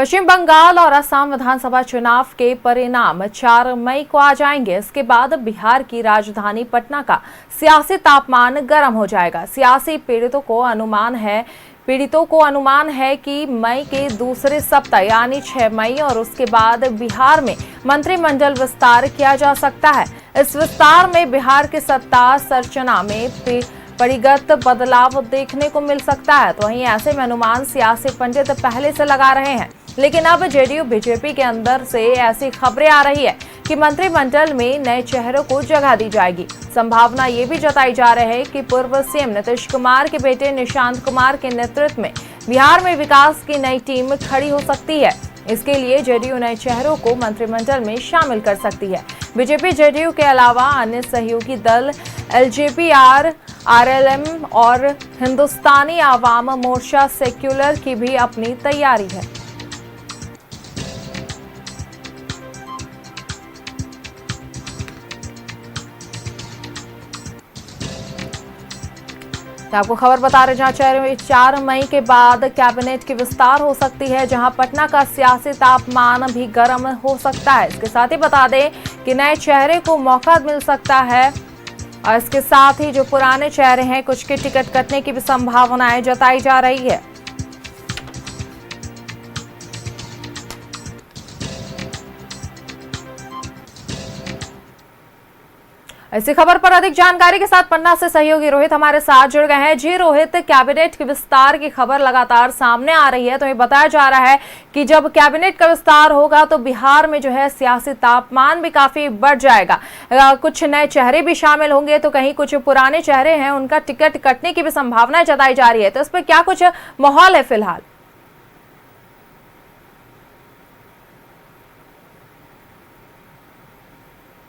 पश्चिम बंगाल और असम विधानसभा चुनाव के परिणाम 4 मई को आ जाएंगे। इसके बाद बिहार की राजधानी पटना का सियासी तापमान गर्म हो जाएगा। सियासी पीड़ितों को अनुमान है कि मई के दूसरे सप्ताह यानी 6 मई और उसके बाद बिहार में मंत्रिमंडल विस्तार किया जा सकता है। इस विस्तार में बिहार की सत्ता संरचना में परिगत बदलाव देखने को मिल सकता है। तो वहीं ऐसे में अनुमान सियासी पंडित पहले से लगा रहे हैं, लेकिन अब जेडीयू बीजेपी के अंदर से ऐसी खबरें आ रही है कि मंत्रिमंडल में नए चेहरों को जगह दी जाएगी। संभावना ये भी जताई जा रही है कि पूर्व सीएम नीतीश कुमार के बेटे निशांत कुमार के नेतृत्व में बिहार में विकास की नई टीम खड़ी हो सकती है। इसके लिए जेडीयू नए चेहरों को मंत्रिमंडल में शामिल कर सकती है। बीजेपी जेडीयू के अलावा अन्य सहयोगी दल एलजेपी, आरएलएम और हिंदुस्तानी आवाम मोर्चा सेक्युलर की भी अपनी तैयारी है। आपको खबर बता रहे जहां 4 मई के बाद कैबिनेट की विस्तार हो सकती है, जहां पटना का सियासी तापमान भी गर्म हो सकता है। इसके साथ ही बता दें कि नए चेहरे को मौका मिल सकता है और इसके साथ ही जो पुराने चेहरे हैं कुछ के टिकट कटने की भी संभावनाएं जताई जा रही है। इसी खबर पर अधिक जानकारी के साथ पन्ना से सहयोगी रोहित हमारे साथ जुड़ गए हैं। जी रोहित, कैबिनेट के विस्तार की खबर लगातार सामने आ रही है, तो ये बताया जा रहा है कि जब कैबिनेट का विस्तार होगा तो बिहार में जो है सियासी तापमान भी काफी बढ़ जाएगा। कुछ नए चेहरे भी शामिल होंगे, तो कहीं कुछ पुराने चेहरे हैं उनका टिकट कटने की भी संभावना जताई जा रही है। तो इस पर क्या कुछ माहौल है फिलहाल?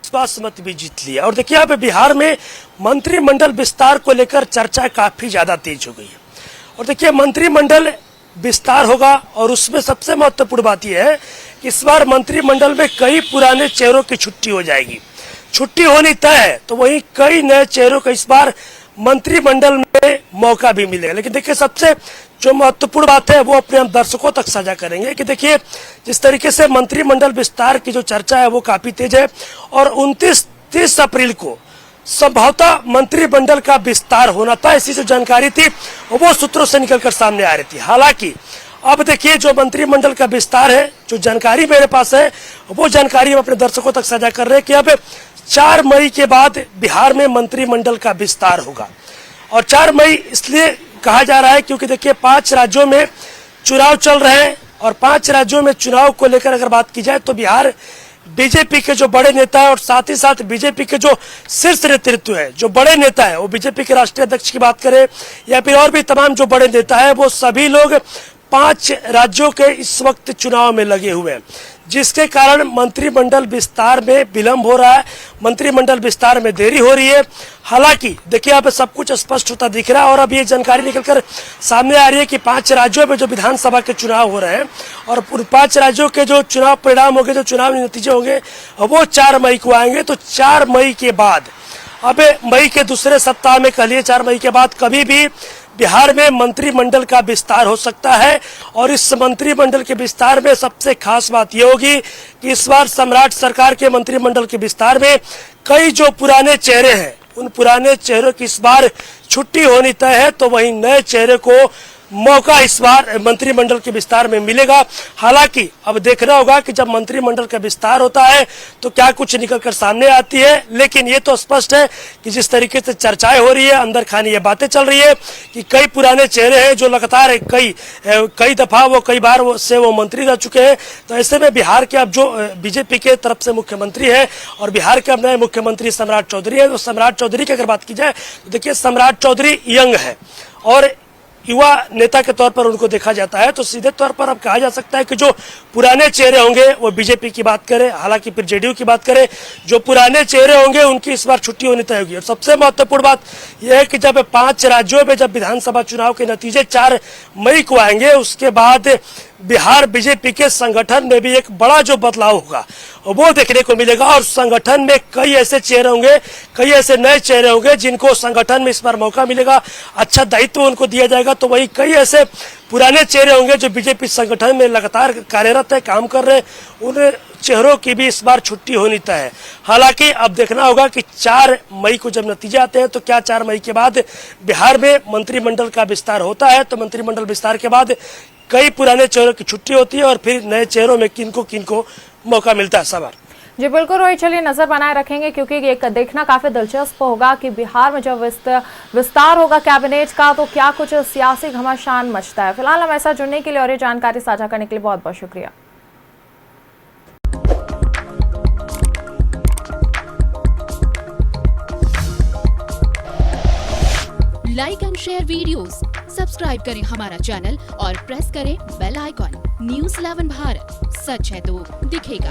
बासमती भी जीत लिया। और देखिए यहाँ पे बिहार में मंत्रिमंडल विस्तार को लेकर चर्चा काफी ज्यादा तेज हो गई है। और देखिए मंत्रिमंडल विस्तार होगा और उसमें सबसे महत्वपूर्ण बात यह है कि इस बार मंत्रिमंडल में कई पुराने चेहरों की छुट्टी हो जाएगी। छुट्टी होनी तय है, तो वहीं कई नए चेहरों को इस बार मंत्रिमंडल में मौका भी मिलेगा। लेकिन देखिए सबसे जो महत्वपूर्ण बात है वो अपने हम दर्शकों तक साझा करेंगे कि देखिए जिस तरीके से मंत्रिमंडल विस्तार की जो चर्चा है वो काफी तेज है और 29-30 अप्रैल को संभवतः मंत्रिमंडल का विस्तार होना था। ऐसी जो जानकारी थी वो सूत्रों से निकलकर सामने आ रही थी। हालांकि अब देखिए जो मंत्रिमंडल का विस्तार है, जो जानकारी मेरे पास है वो जानकारी हम अपने दर्शकों तक साझा कर रहे हैं कि अब 4 मई के बाद बिहार में मंत्रिमंडल का विस्तार होगा। और 4 मई इसलिए कहा जा रहा है क्योंकि देखिए 5 राज्यों में चुनाव चल रहे हैं और 5 राज्यों में चुनाव को लेकर अगर बात की जाए तो बिहार बीजेपी के जो बड़े नेता है और साथ ही साथ बीजेपी के जो शीर्ष नेतृत्व है, जो बड़े नेता है, वो बीजेपी के राष्ट्रीय अध्यक्ष की बात करें या फिर और भी तमाम जो बड़े नेता है, वो सभी लोग 5 राज्यों के इस वक्त चुनाव में लगे हुए हैं, जिसके कारण मंत्रिमंडल विस्तार में विलंब हो रहा है, मंत्रिमंडल विस्तार में देरी हो रही है। हालांकि देखिए यहाँ पे सब कुछ स्पष्ट होता दिख रहा है और अब ये जानकारी निकलकर सामने आ रही है कि 5 राज्यों में जो विधानसभा के चुनाव हो रहे हैं और 5 राज्यों के जो चुनाव परिणाम होंगे, जो चुनावी नतीजे होंगे वो 4 मई को आएंगे। तो 4 मई के बाद अब मई के दूसरे सप्ताह में कह लिए 4 मई के बाद कभी भी बिहार में मंत्रिमंडल का विस्तार हो सकता है। और इस मंत्रिमंडल के विस्तार में सबसे खास बात यह होगी कि इस बार सम्राट सरकार के मंत्रिमंडल के विस्तार में कई जो पुराने चेहरे हैं उन पुराने चेहरों की इस बार छुट्टी होनी तय है, तो वहीं नए चेहरे को मौका इस बार मंत्रिमंडल के विस्तार में मिलेगा। हालांकि अब देखना होगा कि जब मंत्रिमंडल का विस्तार होता है तो क्या कुछ निकलकर सामने आती है। लेकिन ये तो स्पष्ट है कि जिस तरीके से चर्चाएं हो रही है, अंदर खानी ये बातें चल रही है कि कई पुराने चेहरे हैं जो लगातार कई दफा वो कई बार से वो मंत्री रह चुके हैं। तो ऐसे में बिहार के अब जो बीजेपी के तरफ से मुख्यमंत्री है और बिहार के अब नए मुख्यमंत्री सम्राट चौधरी है, तो सम्राट चौधरी की अगर बात की जाए तो देखिए सम्राट चौधरी यंग है और युवा नेता के तौर पर उनको देखा जाता है। तो सीधे तौर पर अब कहा जा सकता है कि जो पुराने चेहरे होंगे वो बीजेपी की बात करें, हालांकि फिर जेडीयू की बात करें, जो पुराने चेहरे होंगे उनकी इस बार छुट्टी होनी तय होगी। और सबसे महत्वपूर्ण बात यह है कि जब 5 राज्यों में जब विधानसभा चुनाव के नतीजे 4 मई को आएंगे, उसके बाद बिहार बीजेपी के संगठन में भी एक बड़ा जो बदलाव होगा वो देखने को मिलेगा। और संगठन में कई ऐसे चेहरे होंगे, कई ऐसे नए चेहरे होंगे जिनको संगठन में इस बार मौका मिलेगा, अच्छा दायित्व उनको दिया जाएगा। तो वही कई ऐसे पुराने चेहरे होंगे जो बीजेपी संगठन में लगातार कार्यरत है, काम कर रहे हैं, उन चेहरों की भी इस बार छुट्टी होनी तय है। हालांकि अब देखना होगा कि 4 मई को जब नतीजे आते हैं तो क्या 4 मई के बाद बिहार में मंत्रिमंडल का विस्तार होता है। तो मंत्रिमंडल विस्तार के बाद कई पुराने चेहरों की छुट्टी होती है और फिर नए चेहरों में किनको मौका मिलता है। सवार जी बिल्कुल रोहित, चलिए नजर बनाए रखेंगे क्योंकि ये देखना काफी दिलचस्प होगा कि बिहार में जब विस्तार होगा कैबिनेट का तो क्या कुछ सियासी घमासान मचता है। फिलहाल हमारे साथ जुड़ने के लिए और ये जानकारी साझा करने के लिए बहुत बहुत शुक्रिया। Like and share videos, subscribe करें हमारा चैनल और प्रेस करें बेल आइकॉन। न्यूज़ 11 भारत, सच है तो दिखेगा।